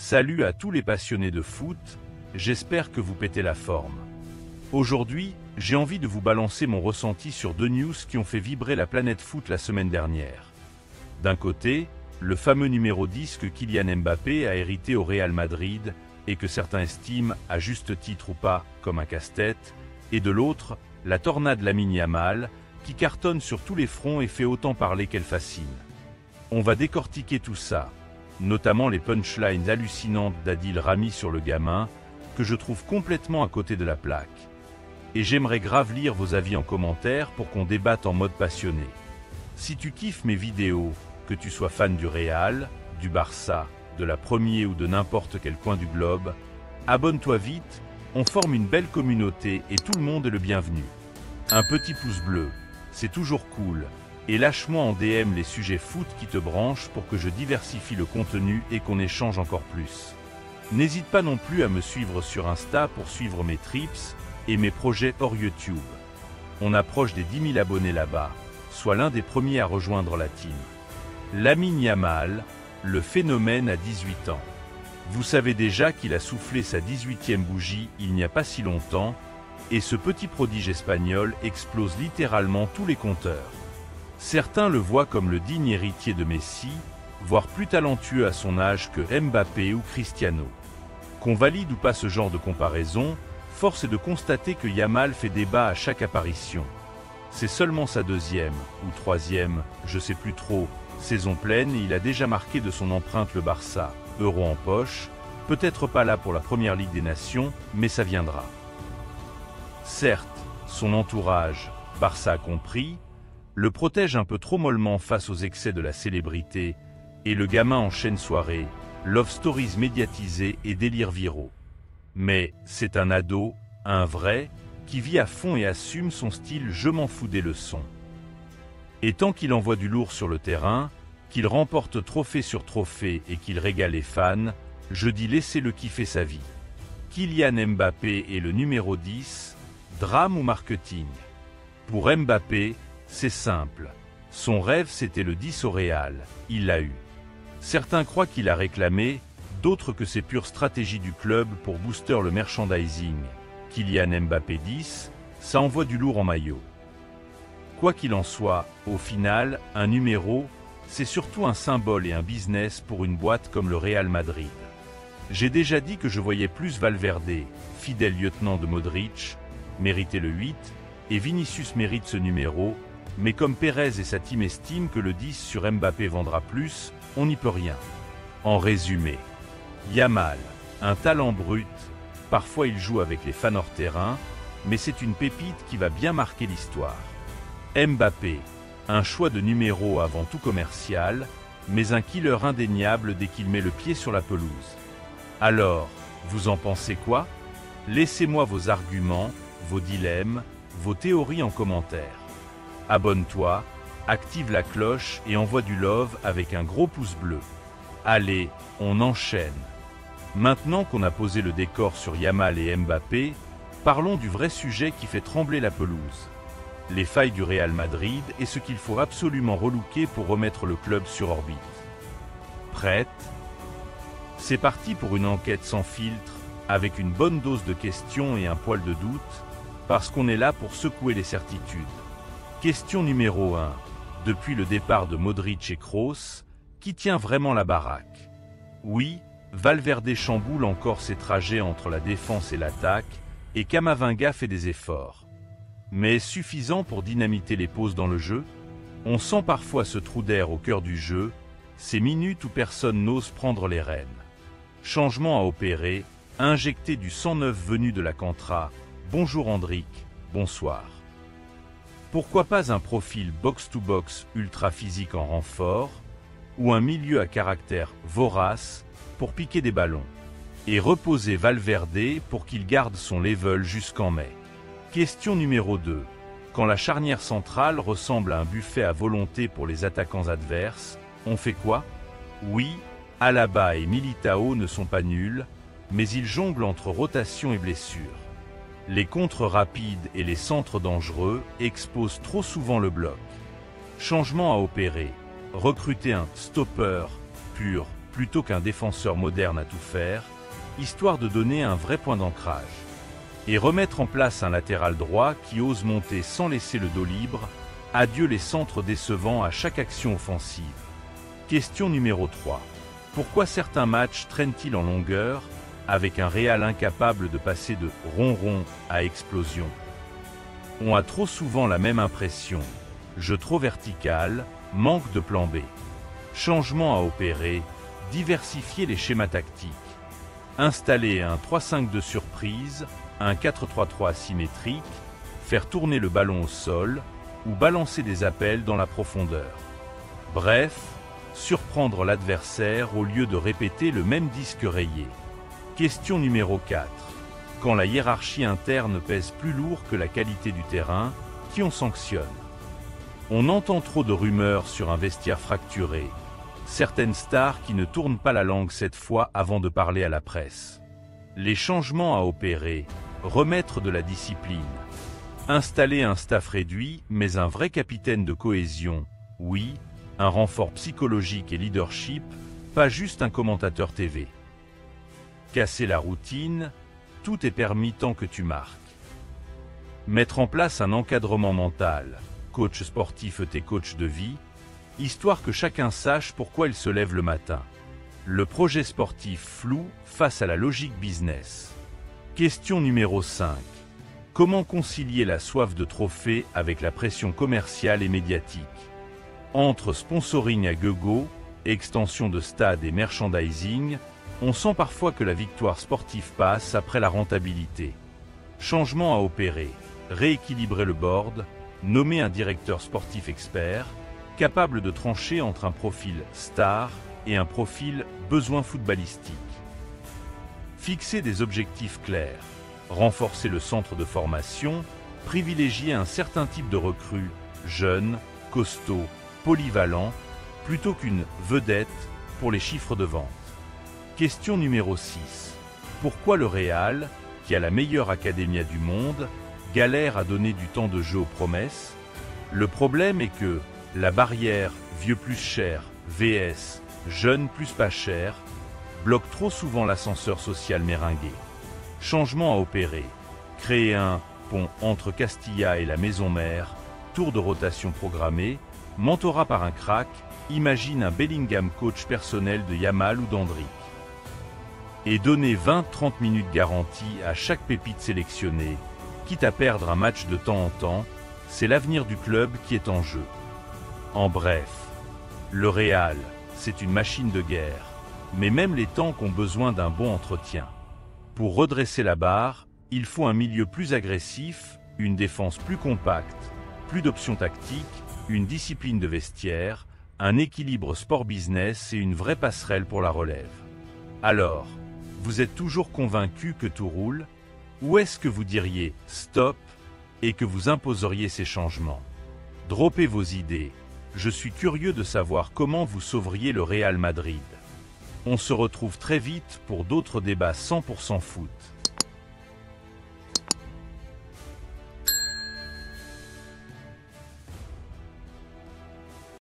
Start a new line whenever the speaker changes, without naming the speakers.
Salut à tous les passionnés de foot, j'espère que vous pétez la forme. Aujourd'hui, j'ai envie de vous balancer mon ressenti sur deux news qui ont fait vibrer la planète foot la semaine dernière. D'un côté, le fameux numéro 10 que Kylian Mbappé a hérité au Real Madrid et que certains estiment, à juste titre ou pas, comme un casse-tête, et de l'autre, la tornade Lamine Yamal, qui cartonne sur tous les fronts et fait autant parler qu'elle fascine. On va décortiquer tout ça, notamment les punchlines hallucinantes d'Adil Rami sur le gamin, que je trouve complètement à côté de la plaque. Et j'aimerais grave lire vos avis en commentaire pour qu'on débatte en mode passionné. Si tu kiffes mes vidéos, que tu sois fan du Real, du Barça, de la Premier ou de n'importe quel coin du globe, abonne-toi vite, on forme une belle communauté et tout le monde est le bienvenu. Un petit pouce bleu, c'est toujours cool, et lâche-moi en DM les sujets foot qui te branchent pour que je diversifie le contenu et qu'on échange encore plus. N'hésite pas non plus à me suivre sur Insta pour suivre mes trips et mes projets hors YouTube. On approche des 10 000 abonnés là-bas, sois l'un des premiers à rejoindre la team. Lamine Yamal, le phénomène à 18 ans. Vous savez déjà qu'il a soufflé sa 18e bougie il n'y a pas si longtemps, et ce petit prodige espagnol explose littéralement tous les compteurs. Certains le voient comme le digne héritier de Messi, voire plus talentueux à son âge que Mbappé ou Cristiano. Qu'on valide ou pas ce genre de comparaison, force est de constater que Yamal fait débat à chaque apparition. C'est seulement sa deuxième, ou troisième, je sais plus trop, saison pleine et il a déjà marqué de son empreinte le Barça, euro en poche, peut-être pas là pour la première Ligue des Nations, mais ça viendra. Certes, son entourage, Barça compris, le protège un peu trop mollement face aux excès de la célébrité, et le gamin enchaîne soirées, love stories médiatisées et délires viraux. Mais c'est un ado, un vrai, qui vit à fond et assume son style je m'en fous des leçons. Et tant qu'il envoie du lourd sur le terrain, qu'il remporte trophée sur trophée et qu'il régale les fans, je dis laissez-le kiffer sa vie. Kylian Mbappé est le numéro 10, drame ou marketing? Pour Mbappé, c'est simple. Son rêve c'était le 10 au Real, il l'a eu. Certains croient qu'il a réclamé, d'autres que c'est pure stratégie du club pour booster le merchandising. Kylian Mbappé 10, ça envoie du lourd en maillot. Quoi qu'il en soit, au final, un numéro, c'est surtout un symbole et un business pour une boîte comme le Real Madrid. J'ai déjà dit que je voyais plus Valverde, fidèle lieutenant de Modric, mériter le 8, et Vinicius mérite ce numéro, mais comme Pérez et sa team estiment que le 10 sur Mbappé vendra plus, on n'y peut rien. En résumé, Yamal, un talent brut, parfois il joue avec les fans hors terrain, mais c'est une pépite qui va bien marquer l'histoire. Mbappé, un choix de numéro avant tout commercial, mais un killer indéniable dès qu'il met le pied sur la pelouse. Alors, vous en pensez quoi? Laissez-moi vos arguments, vos dilemmes, vos théories en commentaire. Abonne-toi, active la cloche et envoie du love avec un gros pouce bleu. Allez, on enchaîne. Maintenant qu'on a posé le décor sur Yamal et Mbappé, parlons du vrai sujet qui fait trembler la pelouse. Les failles du Real Madrid et ce qu'il faut absolument relooker pour remettre le club sur orbite. Prête? C'est parti pour une enquête sans filtre, avec une bonne dose de questions et un poil de doute, parce qu'on est là pour secouer les certitudes. Question numéro 1. Depuis le départ de Modric et Kroos, qui tient vraiment la baraque? Oui, Valverde chamboule encore ses trajets entre la défense et l'attaque, et Camavinga fait des efforts. Mais est-ce suffisant pour dynamiter les pauses dans le jeu? On sent parfois ce trou d'air au cœur du jeu, ces minutes où personne n'ose prendre les rênes. Changement à opérer, injecter du sang neuf venu de la Cantra. Bonjour Andric, bonsoir. Pourquoi pas un profil box-to-box ultra physique en renfort, ou un milieu à caractère vorace pour piquer des ballons, et reposer Valverde pour qu'il garde son level jusqu'en mai. Question numéro 2. Quand la charnière centrale ressemble à un buffet à volonté pour les attaquants adverses, on fait quoi? Oui, Alaba et Militao ne sont pas nuls, mais ils jonglent entre rotation et blessure. Les contres rapides et les centres dangereux exposent trop souvent le bloc. Changement à opérer. Recruter un stopper pur plutôt qu'un défenseur moderne à tout faire, histoire de donner un vrai point d'ancrage. Et remettre en place un latéral droit qui ose monter sans laisser le dos libre. Adieu les centres décevants à chaque action offensive. Question numéro 3. Pourquoi certains matchs traînent-ils en longueur, avec un Real incapable de passer de ronron à explosion? On a trop souvent la même impression. Jeu trop vertical, manque de plan B. Changement à opérer, diversifier les schémas tactiques. Installer un 3-5-2 surprise, un 4-3-3 asymétrique, faire tourner le ballon au sol, ou balancer des appels dans la profondeur. Bref, surprendre l'adversaire au lieu de répéter le même disque rayé. Question numéro 4. Quand la hiérarchie interne pèse plus lourd que la qualité du terrain, qui on sanctionne? On entend trop de rumeurs sur un vestiaire fracturé, certaines stars qui ne tournent pas la langue cette fois avant de parler à la presse. Les changements à opérer, remettre de la discipline. Installer un staff réduit, mais un vrai capitaine de cohésion, oui, un renfort psychologique et leadership, pas juste un commentateur TV. Casser la routine, tout est permis tant que tu marques. Mettre en place un encadrement mental, coach sportif et coach de vie, histoire que chacun sache pourquoi il se lève le matin. Le projet sportif flou face à la logique business. Question numéro 5. Comment concilier la soif de trophée avec la pression commerciale et médiatique? Entre sponsoring à gogo, extension de stade et merchandising, on sent parfois que la victoire sportive passe après la rentabilité. Changement à opérer, rééquilibrer le board, nommer un directeur sportif expert, capable de trancher entre un profil star et un profil besoin footballistique. Fixer des objectifs clairs. Renforcer le centre de formation, privilégier un certain type de recrue, jeune, costaud, polyvalent, plutôt qu'une vedette pour les chiffres de vente. Question numéro 6. Pourquoi le Real, qui a la meilleure académia du monde, galère à donner du temps de jeu aux promesses? Le problème est que la barrière vieux plus cher vs jeune plus pas cher bloque trop souvent l'ascenseur social méringué. Changement à opérer. Créer un pont entre Castilla et la maison mère, tour de rotation programmé, mentorat par un crack, imagine un Bellingham coach personnel de Yamal ou d'Endrick. Et donner 20-30 minutes garantie à chaque pépite sélectionnée, quitte à perdre un match de temps en temps, c'est l'avenir du club qui est en jeu. En bref, le Real, c'est une machine de guerre, mais même les tanks ont besoin d'un bon entretien. Pour redresser la barre, il faut un milieu plus agressif, une défense plus compacte, plus d'options tactiques, une discipline de vestiaire, un équilibre sport-business et une vraie passerelle pour la relève. Alors, vous êtes toujours convaincu que tout roule? Ou est-ce que vous diriez « stop » et que vous imposeriez ces changements? Droppez vos idées, je suis curieux de savoir comment vous sauveriez le Real Madrid. On se retrouve très vite pour d'autres débats 100% foot.